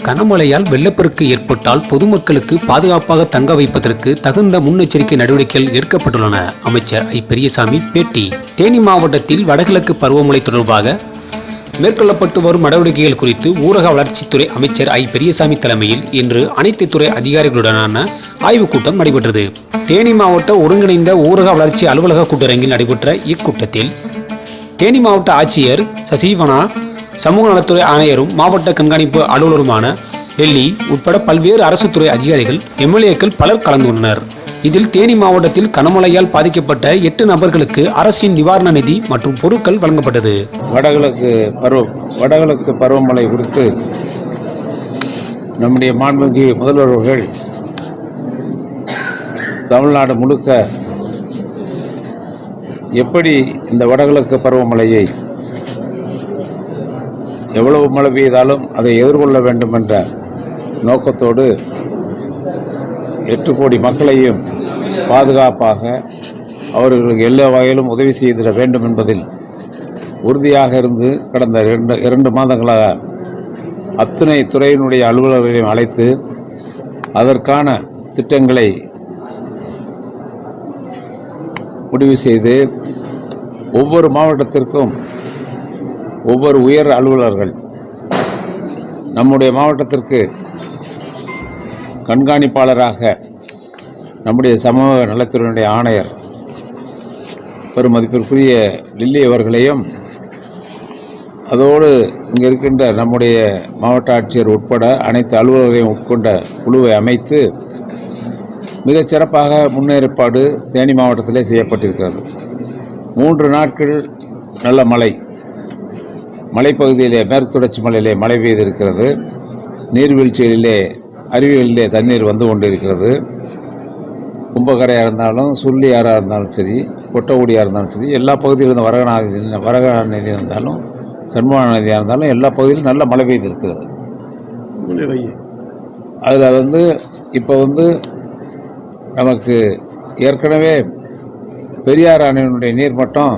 கனமழையால் வெள்ளப்பெருக்கு ஏற்பட்டால் பொதுமக்களுக்கு பாதுகாப்பாக தங்க வைப்பதற்கு தகுந்த முன்னெச்சரிக்கை நடவடிக்கைகள் எடுக்கப்பட்டுள்ளன. அமைச்சர் ஐ. பெரியசாமி பேட்டி. தேனி மாவட்டத்தில் வடகிழக்கு பருவமழை தொடர்பாக மேற்கொள்ளப்பட்டு வரும் நடவடிக்கைகள் குறித்து ஊரக வளர்ச்சித்துறை அமைச்சர் ஐ. பெரியசாமி தலைமையில் இன்று அனைத்து துறை அதிகாரிகளுடனான ஆய்வுக் கூட்டம் நடைபெற்றது. தேனி மாவட்ட ஒருங்கிணைந்த ஊரக வளர்ச்சி அலுவலக கூட்டரங்கில் நடைபெற்ற இக்கூட்டத்தில் தேனி மாவட்ட ஆட்சியர் சசிவனா, சமூக நலத்துறை ஆணையரும் மாவட்ட கண்காணிப்பு அலுவலருமான வெள்ளி உட்பட பல்வேறு அரசு துறை அதிகாரிகள், எம்எல்ஏக்கள் பலர் கலந்து கொண்டனர். இதில் தேனி மாவட்டத்தில் கனமழையால் பாதிக்கப்பட்ட 8 நபர்களுக்கு அரசின் நிவாரண நிதி மற்றும் பொருட்கள் வழங்கப்பட்டது. வடகிழக்கு பருவமழை குறித்து நம்முடைய மாண்புமிகு முதல்வர் அவர்கள் தமிழ்நாடு முழுக்க எப்படி இந்த வடகிழக்கு பருவமழையை எவ்வளவு மழை பெய்தாலும் அதை எதிர்கொள்ள வேண்டும் என்ற நோக்கத்தோடு 8 கோடி மக்களையும் பாதுகாப்பாக அவர்களுக்கு எல்லா வகையிலும் உதவி செய்திட வேண்டும் என்பதில் உறுதியாக இருந்து கடந்த 2 மாதங்களாக அத்தனை துறையினுடைய அலுவலர்களையும் அழைத்து அதற்கான திட்டங்களை முடிவு செய்து ஒவ்வொரு மாவட்டத்திற்கும் ஒவ்வொரு உயர் அலுவலர்கள், நம்முடைய மாவட்டத்திற்கு கண்காணிப்பாளராக நம்முடைய சமூக நலத்துறையினுடைய ஆணையர் பெருமதிப்பிற்குரிய லில்லி அவர்களையும், அதோடு இங்கே இருக்கின்ற நம்முடைய மாவட்ட ஆட்சியர் உட்பட அனைத்து அலுவலர்களையும் உட்கொண்ட குழுவை அமைத்து மிகச் சிறப்பாக முன்னேற்பாடு தேனி மாவட்டத்திலே செய்யப்பட்டிருக்கிறது. 3 நாட்கள் நல்ல மலைப்பகுதியிலே மேற்கு தொடர்ச்சி மலையிலே மழை பெய்திருக்கிறது. நீர்வீழ்ச்சிகளிலே அருவிகளிலே தண்ணீர் வந்து கொண்டிருக்கிறது. கும்பகரையாக இருந்தாலும், சுள்ளியாராக இருந்தாலும் சரி, கொட்டகுடியாக இருந்தாலும் சரி, எல்லா பகுதியிலிருந்து வரகா நதி இருந்தாலும், சண்முகா நதியாக இருந்தாலும் எல்லா பகுதியிலும் நல்ல மழை பெய்திருக்கிறது. அதில் இப்போ நமக்கு ஏற்கனவே பெரியார் அணையினுடைய நீர்மட்டம்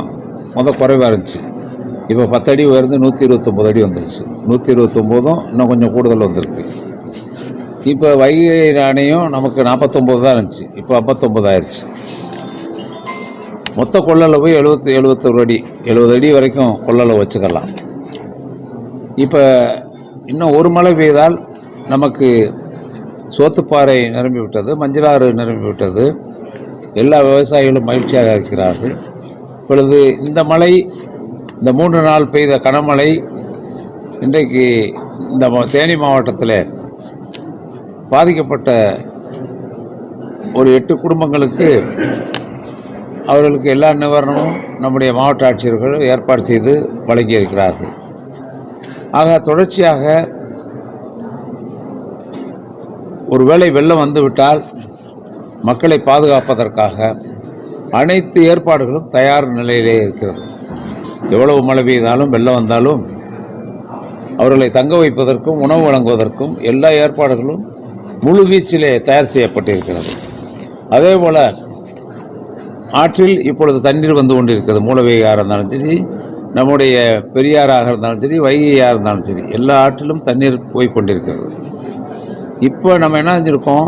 குறைவாக இருந்துச்சு. இப்போ 10 அடி உயர்ந்து 129 அடி வந்துருச்சு. 129ம் இன்னும் கொஞ்சம் கூடுதல் வந்திருக்கு. இப்போ வைகை அணையும் நமக்கு 49 தான் இருந்துச்சு, இப்போ 59 ஆயிடுச்சு. மொத்த கொள்ளளவு 71 அடி, 70 அடி வரைக்கும் கொள்ளளவு வச்சுக்கலாம். இப்போ இன்னும் ஒரு மழை பெய்தால் நமக்கு சோத்துப்பாறை நிரம்பி விட்டது, மஞ்சளாறு நிரம்பி விட்டது. எல்லா விவசாயிகளும் மகிழ்ச்சியாக இருக்கிறார்கள். இப்பொழுது இந்த மழை, இந்த 3 நாள் பெய்த கனமழை இன்றைக்கு இந்த தேனி மாவட்டத்தில் பாதிக்கப்பட்ட ஒரு 8 குடும்பங்களுக்கு அவர்களுக்கு எல்லா நிவாரணமும் நம்முடைய மாவட்ட ஆட்சியர்கள் ஏற்பாடு செய்து வழங்கியிருக்கிறார்கள். ஆக தொடர்ச்சியாக ஒருவேளை வெள்ளம் வந்துவிட்டால் மக்களை பாதுகாப்பதற்காக அனைத்து ஏற்பாடுகளும் தயார் நிலையிலே இருக்கிறது. எவ்வளவு மழை பெய்தாலும் வெள்ளம் வந்தாலும் அவர்களை தங்க வைப்பதற்கும் உணவு வழங்குவதற்கும் எல்லா ஏற்பாடுகளும் முழு வீச்சிலே தயார் செய்யப்பட்டிருக்கிறது. அதே போல் ஆற்றில் இப்பொழுது தண்ணீர் வந்து கொண்டிருக்கிறது. மூலவையாக இருந்தாலும் சரி, நம்முடைய பெரியாராக இருந்தாலும் சரி, வைகையாக இருந்தாலும் சரி, எல்லா ஆற்றிலும் தண்ணீர் போய் கொண்டிருக்கிறது. இப்போ நம்ம என்ன செஞ்சுருக்கோம்,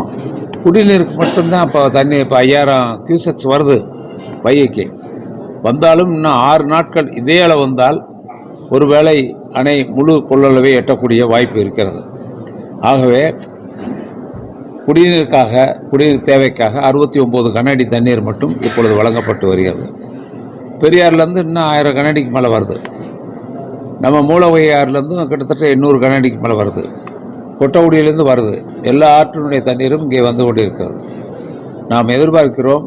குடிநீருக்கு மட்டும்தான் இப்போ தண்ணி, இப்போ 5000 கியூசெக்ஸ் வருது வைகைக்கு. வந்தாலும் இன்னும் 6 நாட்கள் இதே அளவு வந்தால் ஒருவேளை அணை முழு கொள்ளளவை எட்டக்கூடிய வாய்ப்பு இருக்கிறது. ஆகவே குடிநீர் தேவைக்காக 69 கனஅடி தண்ணீர் மட்டும் இப்பொழுது வழங்கப்பட்டு வருகிறது. பெரியார்லேருந்து இன்னும் 1000 கனஅடிக்கு மேலே வருது. நம்ம மூலவையாறுலேருந்து கிட்டத்தட்ட 800 கனஅடிக்கு மேலே வருது. கொட்டகுடியிலிருந்து வருது. எல்லா ஆற்றினுடைய தண்ணீரும் இங்கே வந்து கொண்டிருக்கிறது. நாம் எதிர்பார்க்கிறோம்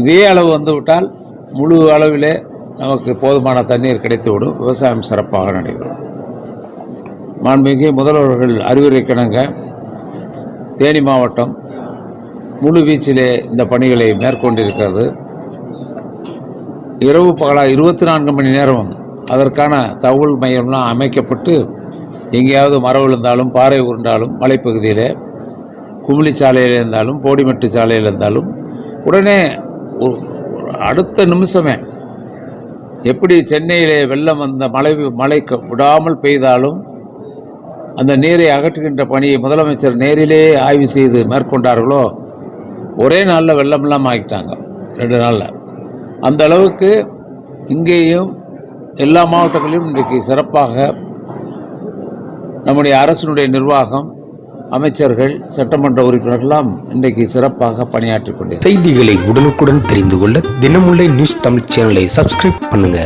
இதே அளவு வந்துவிட்டால் முழு அளவிலே நமக்கு போதுமான தண்ணீர் கிடைத்துவிடும். விவசாயம் சிறப்பாக நடைபெறும். மாண்புமிகு முதல்வர்கள் அறிவுரைக்கிணங்க தேனி மாவட்டம் முழு வீச்சிலே இந்த பணிகளை மேற்கொண்டிருக்கிறது. இரவு பகலாக 24 மணி நேரம் அதற்கான தகவல் மையம்லாம் அமைக்கப்பட்டு, எங்கேயாவது மரம் விழுந்தாலும், பாறை உருண்டாலும், மலைப்பகுதியில் குமிழி சாலையில் இருந்தாலும், போடிமெட்டு சாலையில் இருந்தாலும் உடனே அடுத்த நிமிஷமே, எப்படி சென்னையிலே வெள்ளம் வந்த மழை விடாமல் பெய்தாலும் அந்த நீரை அகற்றுகின்ற பணியை முதலமைச்சர் நேரிலே ஆய்வு செய்து மேற்கொண்டார்களோ ஒரே நாளில் வெள்ளமெல்லாம் ஆகிட்டாங்க, 2 நாளில். அந்த அளவுக்கு இங்கேயும் எல்லா மாவட்டங்களிலும் இன்றைக்கு சிறப்பாக நம்முடைய அரசினுடைய நிர்வாகம், அமைச்சர்கள், சட்டமன்ற உறுப்பினர்கள்லாம் இன்றைக்கு சிறப்பாக பணியாற்றிக் கொண்டிருக்கிறார்கள். செய்திகளை உடனுக்குடன் தெரிந்து கொள்ள தினமுல்லை நியூஸ் தமிழ் சேனலை சப்ஸ்கிரைப் பண்ணுங்க.